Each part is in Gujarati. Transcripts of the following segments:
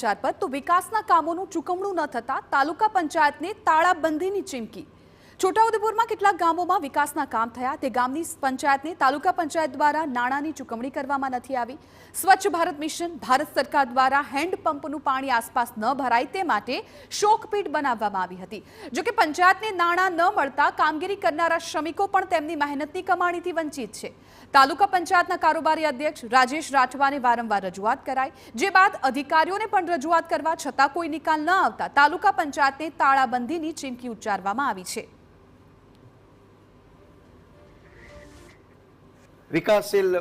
સમાચાર પર તો વિકાસના કામોનું ચૂકવણું ન થતા તાલુકા પંચાયતને તાળાબંધીની ચીમકી। છોટાઉદેપુરમાં કેટલાક ગામોમાં વિકાસના કામ થયા તે ગામની પંચાયતને તાલુકા પંચાયત દ્વારા નાણાંની ચૂકવણી કરવામાં નથી આવી। સ્વચ્છ ભારત મિશન ભારત સરકાર દ્વારા હેન્ડપંપનું પાણી આસપાસ ન ભરાય તે માટે શોકપીટ બનાવવામાં આવી હતી। જો કે પંચાયતને નાણાં ન મળતા કામગીરી કરનારા શ્રમિકો પણ તેમની મહેનતની કમાણીથી વંચિત છે। તાલુકા પંચાયતના કારોબારી અધ્યક્ષ રાજેશ રાઠવાને વારંવાર રજૂઆત કરાઈ, જે બાદ અધિકારીઓને પણ રજૂઆત કરવા છતાં કોઈ નિકાલ ન આવતા તાલુકા પંચાયતને તાળાબંધીની ચીમકી ઉચ્ચારવામાં આવી છે। વિકાસશીલ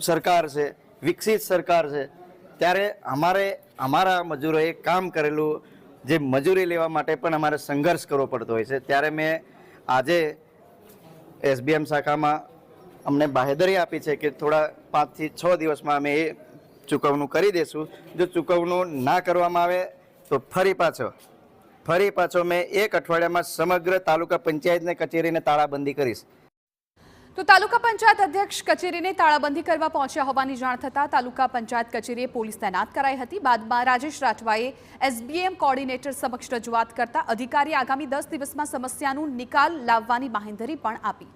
સરકાર છે, વિકસિત સરકાર છે, ત્યારે અમારા મજૂરોએ કામ કરેલું જે મજૂરી લેવા માટે પણ અમારે સંઘર્ષ કરવો પડતો હોય છે। ત્યારે મેં આજે એસબીએમ શાખામાં અમને બાહેધરી આપી છે કે થોડા 5 થી 6 દિવસમાં અમે એ ચૂકવણું કરી દઈશું। જો ચૂકવણું ના કરવામાં આવે તો ફરી પાછો મેં 1 અઠવાડિયામાં સમગ્ર તાલુકા પંચાયતને કચેરીને તાળાબંધી કરીશ। તો તાલુકા પંચાયત અધ્યક્ષ કચેરીને તાળાબંધી કરવા પહોંચ્યા હોવાની જાણ થતાં તાલુકા પંચાયત કચેરીએ પોલીસ તૈનાત કરાઈ હતી। બાદમાં રાજેશ રાઠવાએ એસબીએમ કોર્ડિનેટર સમક્ષ રજૂઆત કરતા અધિકારી આગામી 10 દિવસમાં સમસ્યાનું નિકાલ લાવવાની બાંહેધરી પણ આપી।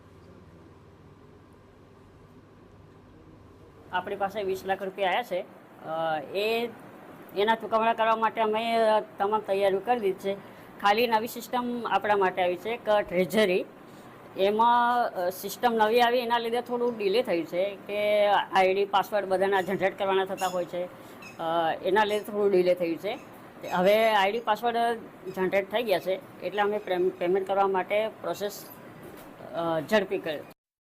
આપણી પાસે 20 લાખ રૂપિયા આવ્યા છે, એના ચૂકવણા કરવા માટે અમે તમામ તૈયારીઓ કરી દીધી છે। ખાલી નવી સિસ્ટમ આપણા માટે આવી છે કે ટ્રેઝરી, એમાં સિસ્ટમ નવી આવી એના લીધે થોડું ડિલે થયું છે કે આઈડી પાસવર્ડ બધાના જનરેટ કરવાના થતા હોય છે, એના લીધે થોડું ડિલે થયું છે। હવે આઈડી પાસવર્ડ જનરેટ થઈ ગયા છે એટલે અમે પેમેન્ટ કરવા માટે પ્રોસેસ ઝડપી કરી।